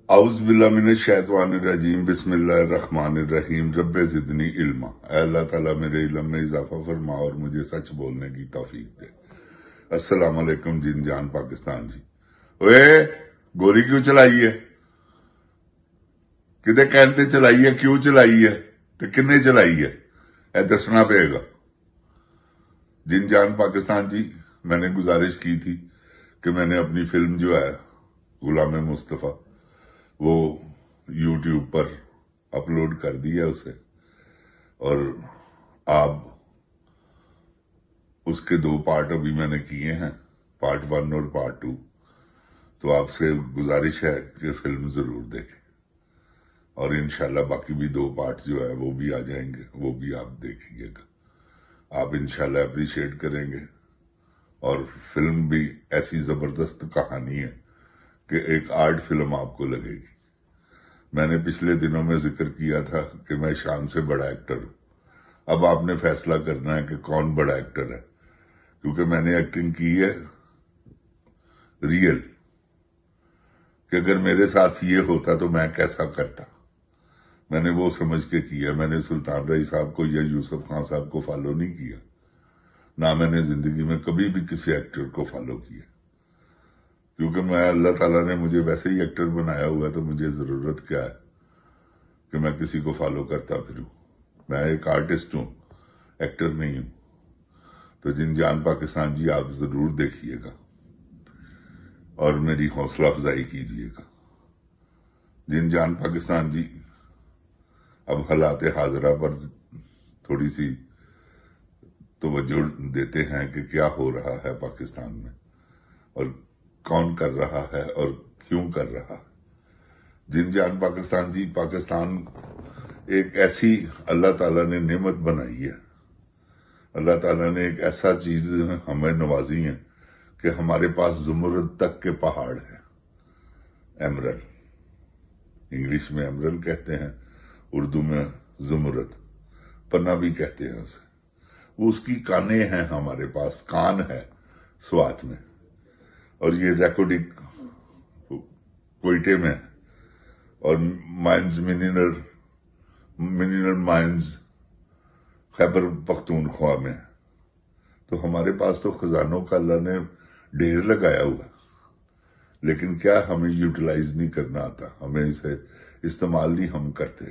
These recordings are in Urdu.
اعوذ باللہ من الشیطان الرجیم بسم اللہ الرحمن الرحیم رب زدنی علما۔ اے اللہ تعالیٰ میرے علم میں اضافہ فرما اور مجھے سچ بولنے کی توفیق دے۔ السلام علیکم جن جان پاکستان جی۔ اوے گولی کیوں چلائی ہے؟ کدے کہتے چلائی ہے، کیوں چلائی ہے تو کنے چلائی ہے، اے دسنا پے گا۔ جن جان پاکستان جی، میں نے گزارش کی تھی کہ میں نے اپنی فلم جو ہے غلام مصطفیٰ وہ یوٹیوب پر اپلوڈ کر دیا اسے، اور آپ اس کے 2 پارٹ ابھی میں نے کیے ہیں، پارٹ 1 اور پارٹ 2۔ تو آپ سے گزارش ہے کہ فلم ضرور دیکھیں، اور انشاءاللہ باقی بھی 2 پارٹ جو ہے وہ بھی آ جائیں گے، وہ بھی آپ دیکھیے گا، آپ انشاءاللہ اپریشیٹ کریں گے۔ اور فلم بھی ایسی زبردست کہانی ہے کہ ایک آرٹ فلم آپ کو لگے گی۔ میں نے پچھلے دنوں میں ذکر کیا تھا کہ میں شان سے بڑا ایکٹر ہوں، اب آپ نے فیصلہ کرنا ہے کہ کون بڑا ایکٹر ہے، کیونکہ میں نے ایکٹنگ کی ہے ریئل، کہ اگر میرے ساتھ یہ ہوتا تو میں کیسا کرتا۔ میں نے وہ سمجھ کے کیا، میں نے سلطان رائی صاحب کو یا یوسف خان صاحب کو فالو نہیں کیا، نہ میں نے زندگی میں کبھی بھی کسی ایکٹر کو فالو کیا، کیونکہ میں اللہ تعالیٰ نے مجھے ویسے ہی ایکٹر بنایا ہوا ہے، تو مجھے ضرورت کیا ہے کہ میں کسی کو فالو کرتا پھروں۔ میں ایک آرٹسٹ ہوں، ایکٹر نہیں ہوں۔ تو جن جان پاکستان جی، آپ ضرور دیکھیے گا اور میری حوصلہ افزائی کیجیے گا۔ جن جان پاکستان جی، اب حالات حاضرہ پر تھوڑی سی توجہ دیتے ہیں کہ کیا ہو رہا ہے پاکستان میں، اور کون کر رہا ہے اور کیوں کر رہا ہے۔ جن جان پاکستان جی، پاکستان ایک ایسی اللہ تعالیٰ نے نعمت بنائی ہے، اللہ تعالیٰ نے ایک ایسا چیز ہمیں نوازی ہے کہ ہمارے پاس زمرد تک کے پہاڑ ہیں، ایمرل، انگلش میں ایمرل کہتے ہیں، اردو میں زمرد، پنا بھی کہتے ہیں اسے۔ وہ اس کی کانیں ہیں، ہمارے پاس کان ہے سوات میں، اور یہ ریکارڈنگ کوئٹے میں، اور mines mineral mines Khyber Pakhtunkhwa میں۔ تو ہمارے پاس تو خزانوں کا اللہ نے ڈھیر لگایا ہوا، لیکن کیا ہمیں یوٹیلائز نہیں کرنا آتا، ہمیں اسے استعمال نہیں ہم کرتے۔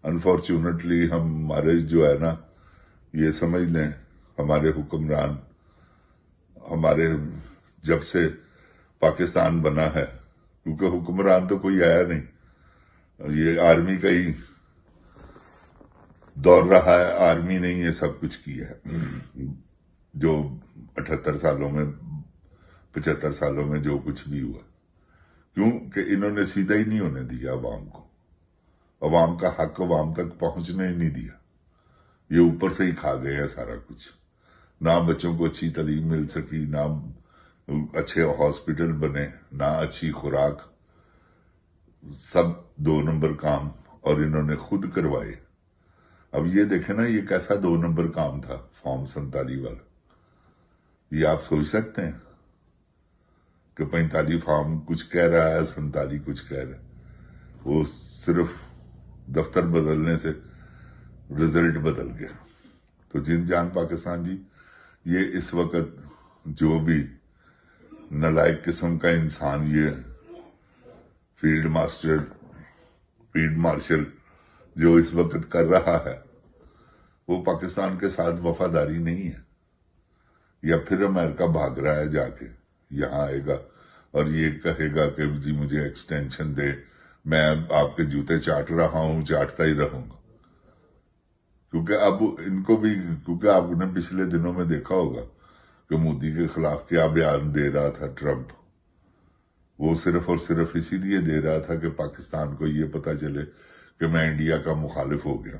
انفارچونیٹلی ہمارے جو ہے نا، یہ سمجھ لیں ہمارے حکمران، ہمارے جب سے پاکستان بنا ہے، کیونکہ حکمران تو کوئی آیا نہیں، یہ آرمی کا ہی دور رہا ہے، آرمی نے یہ سب کچھ کیا ہے، جو 78 سالوں میں 75 سالوں میں جو کچھ بھی ہوا، کیوں کہ انہوں نے سیدھا ہی نہیں ہونے دیا عوام کو، عوام کا حق عوام تک پہنچنے ہی نہیں دیا، یہ اوپر سے ہی کھا گئے ہیں سارا کچھ۔ نہ بچوں کو اچھی تعلیم مل سکی، نہ اچھے ہاسپٹل بنے، نہ اچھی خوراک، سب 2 نمبر کام، اور انہوں نے خود کروائے۔ اب یہ دیکھیں نا، یہ کیسا 2 نمبر کام تھا فارم 47 والا، یہ آپ سوچ سکتے ہیں کہ 45 فارم کچھ کہہ رہا ہے، 47 کچھ کہہ رہا ہے، وہ صرف دفتر بدلنے سے رزلٹ بدل گیا۔ تو جن جان پاکستان جی، یہ اس وقت جو بھی نالائق قسم کا انسان یہ فیلڈ مارشل جو اس وقت کر رہا ہے، وہ پاکستان کے ساتھ وفاداری نہیں ہے، یا پھر امریکہ بھاگ رہا ہے جا کے، یہاں آئے گا اور یہ کہے گا کہ جی مجھے ایکسٹینشن دے، میں آپ کے جوتے چاٹ رہا ہوں، چاٹتا ہی رہوں گا۔ کیونکہ اب ان کو بھی، کیونکہ آپ نے پچھلے دنوں میں دیکھا ہوگا کہ مودی کے خلاف کیا بیان دے رہا تھا ٹرمپ، وہ صرف اور صرف اسی لیے دے رہا تھا کہ پاکستان کو یہ پتا چلے کہ میں انڈیا کا مخالف ہو گیا۔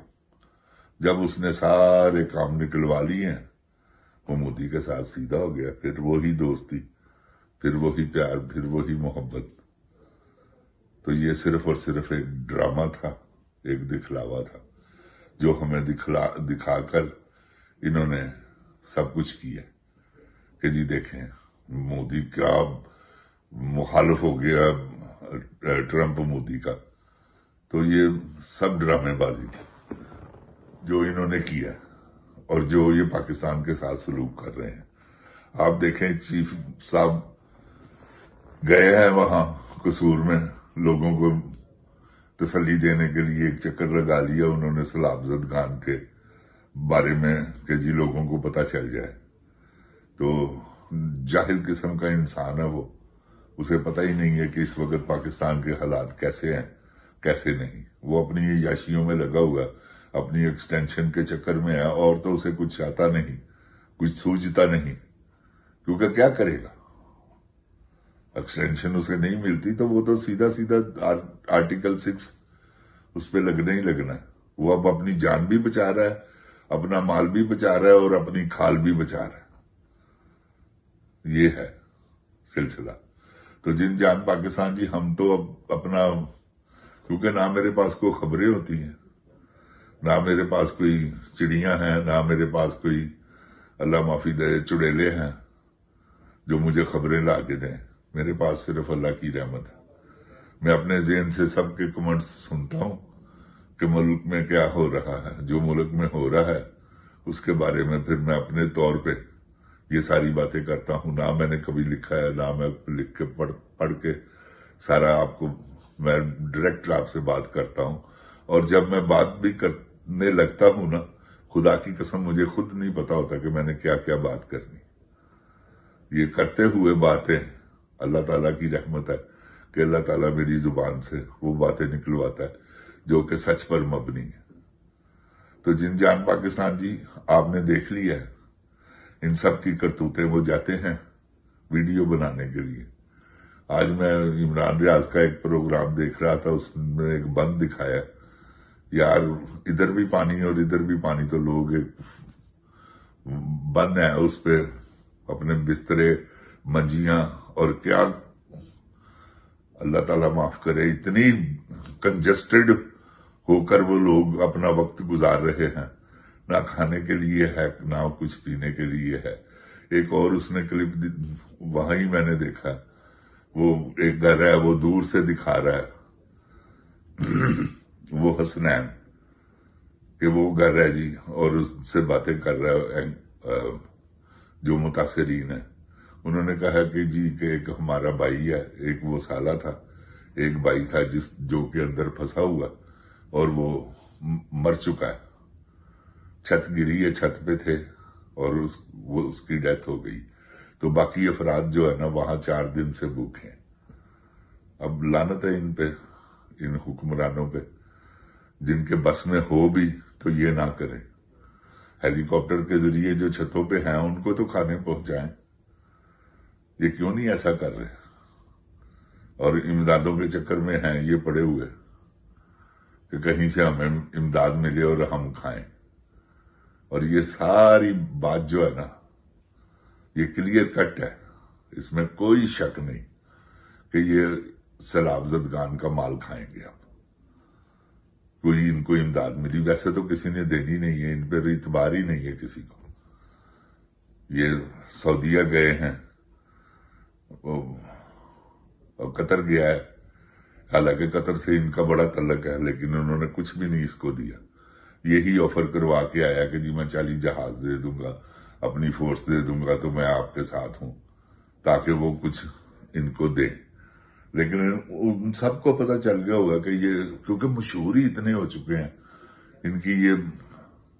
جب اس نے سارے کام نکلوا لیے ہیں، وہ مودی کے ساتھ سیدھا ہو گیا، پھر وہی دوستی، پھر وہی پیار، پھر وہی محبت۔ تو یہ صرف اور صرف ایک ڈرامہ تھا، ایک دکھلاوا تھا، جو ہمیں دکھا کر انہوں نے سب کچھ کیا کہ جی دیکھیں مودی کیا مخالف ہو گیا ٹرمپ مودی کا، تو یہ سب ڈرامے بازی تھی جو انہوں نے کیا اور جو یہ پاکستان کے ساتھ سلوک کر رہے ہیں۔ آپ دیکھیں چیف صاحب گئے ہیں وہاں قصور میں، لوگوں کو تسلی دینے کے لیے ایک چکر لگا لیا انہوں نے سیلاب زدگان کے بارے میں کہ جی لوگوں کو پتہ چل جائے۔ تو جاہل قسم کا انسان ہے وہ، اسے پتہ ہی نہیں ہے کہ اس وقت پاکستان کے حالات کیسے ہیں کیسے نہیں۔ وہ اپنی عیاشیوں میں لگا ہوا، اپنی ایکسٹینشن کے چکر میں ہے، اور تو اسے کچھ آتا نہیں، کچھ سوچتا نہیں، کیونکہ کیا کرے گا؟ ایکسٹینشن اسے نہیں ملتی تو وہ تو سیدھا آرٹیکل 6 اس پہ لگنا ہی لگنا ہے۔ وہ اب اپنی جان بھی بچا رہا ہے، اپنا مال بھی بچا رہا ہے اور اپنی کھال بھی بچا رہا ہے۔ یہ ہے سلسلہ۔ تو جن جان پاکستان جی، ہم تو اب اپنا، کیونکہ نہ میرے پاس کوئی خبریں ہوتی ہیں، نہ میرے پاس کوئی چڑیاں ہیں، نہ میرے پاس کوئی اللہ معافی دے چڑیلے ہیں جو مجھے خبریں لا کے دیں۔ میرے پاس صرف اللہ کی رحمت ہے۔ میں اپنے ذہن سے سب کے کمنٹس سنتا ہوں کہ ملک میں کیا ہو رہا ہے، جو ملک میں ہو رہا ہے اس کے بارے میں پھر میں اپنے طور پہ یہ ساری باتیں کرتا ہوں۔ نہ میں نے کبھی لکھا ہے، نہ میں لکھ کے پڑھ کے سارا آپ کو، میں ڈائریکٹ آپ سے بات کرتا ہوں۔ اور جب میں بات بھی کرنے لگتا ہوں نا، خدا کی قسم مجھے خود نہیں پتا ہوتا کہ میں نے کیا کیا بات کرنی۔ یہ کرتے ہوئے باتیں اللہ تعالیٰ کی رحمت ہے کہ اللہ تعالیٰ میری زبان سے وہ باتیں نکلواتا ہے جو کہ سچ پر مبنی ہے۔ تو جن جان پاکستان جی، آپ نے دیکھ لیا ہے ان سب کی کرتوتیں، وہ جاتے ہیں ویڈیو بنانے کے لیے۔ آج میں عمران ریاض کا ایک پروگرام دیکھ رہا تھا، اس میں ایک بند دکھایا، یار ادھر بھی پانی اور ادھر بھی پانی، تو لوگ ایک بند ہے اس پہ اپنے بسترے، منجیاں، اور کیا اللہ تعالیٰ معاف کرے، اتنی کنجسٹڈ ہو کر وہ لوگ اپنا وقت گزار رہے ہیں، نہ کھانے کے لیے ہے نہ کچھ پینے کے لیے ہے۔ ایک اور اس نے کلپ وہاں ہی میں نے دیکھا، وہ ایک گھر ہے، وہ دور سے دکھا رہا ہے وہ حسنین کہ وہ گھر ہے جی، اور اس سے باتیں کر رہا ہے جو متاثرین ہیں۔ انہوں نے کہا کہ جی کہ ایک ہمارا بھائی ہے، ایک وہ سالہ تھا، ایک بھائی تھا جو کہ اندر پھنسا ہوا اور وہ مر چکا ہے، چھت گری ہے، چھت پہ تھے اور اس کی ڈیتھ ہو گئی۔ تو باقی افراد جو ہے نا وہاں 4 دن سے بھوکے ہیں۔ اب لعنت ہے ان پہ، ان حکمرانوں پہ، جن کے بس میں ہو بھی تو یہ نہ کریں۔ ہیلی کاپٹر کے ذریعے جو چھتوں پہ ہیں ان کو تو کھانے پہنچائیں، یہ کیوں نہیں ایسا کر رہے؟ اور امدادوں کے چکر میں ہیں یہ پڑے ہوئے کہ کہیں سے ہمیں امداد ملے اور ہم کھائیں۔ اور یہ ساری بات جو ہے نا یہ کلیئر کٹ ہے، اس میں کوئی شک نہیں کہ یہ سیلاب زدگان کا مال کھائیں گے اب۔ کوئی ان کو امداد ملی، ویسے تو کسی نے دینی نہیں ہے، ان پہ اعتبار ہی نہیں ہے کسی کو۔ یہ سعودیہ گئے ہیں، قطر گیا ہے، حالانکہ قطر سے ان کا بڑا تعلق ہے، لیکن انہوں نے کچھ بھی نہیں اس کو دیا۔ یہی آفر کروا کے آیا کہ جی میں 40 جہاز دے دوں گا، اپنی فورس دے دوں گا، تو میں آپ کے ساتھ ہوں، تاکہ وہ کچھ ان کو دیں۔ لیکن ان سب کو پتہ چل گیا ہوگا کہ یہ، کیونکہ مشہور ہی اتنے ہو چکے ہیں ان کی، یہ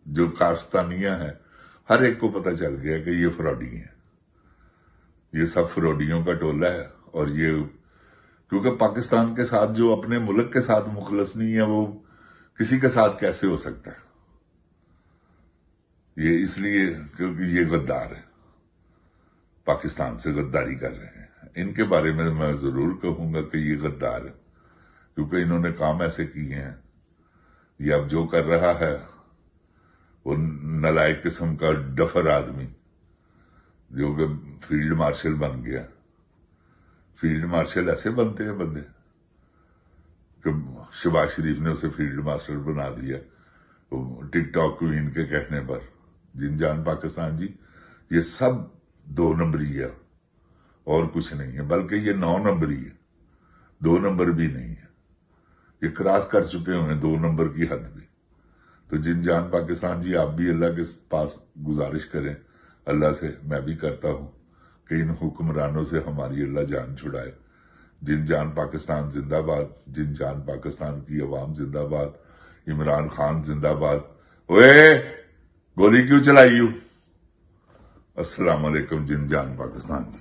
جو کارستانیاں ہیں، ہر ایک کو پتہ چل گیا کہ یہ فراڈی ہیں، یہ سب فراڈیوں کا ٹولہ ہے۔ اور یہ کیونکہ پاکستان کے ساتھ جو اپنے ملک کے ساتھ مخلص نہیں ہے، وہ کسی کے ساتھ کیسے ہو سکتا ہے؟ یہ اس لیے کیونکہ یہ غدار ہے، پاکستان سے غداری کر رہے ہیں۔ ان کے بارے میں ضرور کہوں گا کہ یہ غدار ہے، کیونکہ انہوں نے کام ایسے کیے ہیں۔ یہ اب جو کر رہا ہے وہ نالائق قسم کا ڈفر آدمی جو کہ فیلڈ مارشل بن گیا۔ فیلڈ مارشل ایسے بنتے ہیں بندے کہ شہباز شریف نے اسے فیلڈ مارشل بنا دیا ٹک ٹاک کوئین کے کہنے پر۔ جن جان پاکستان جی، یہ سب 2 نمبری ہے اور کچھ نہیں ہے، بلکہ یہ 9 نمبری ہے۔ 2 نمبر بھی نہیں ہے، یہ کراس کر چکے ہوئے 2 نمبر کی حد بھی۔ تو جن جان پاکستان جی، آپ بھی اللہ کے پاس گزارش کریں، اللہ سے میں بھی کرتا ہوں کہ ان حکمرانوں سے ہماری اللہ جان چھڑائے۔ جن جان پاکستان زندہ باد، جن جان پاکستان کی عوام زندہ باد، عمران خان زندہ باد۔ اوے گولی کیوں چلائی ہو؟ السلام علیکم جن جان پاکستان جی۔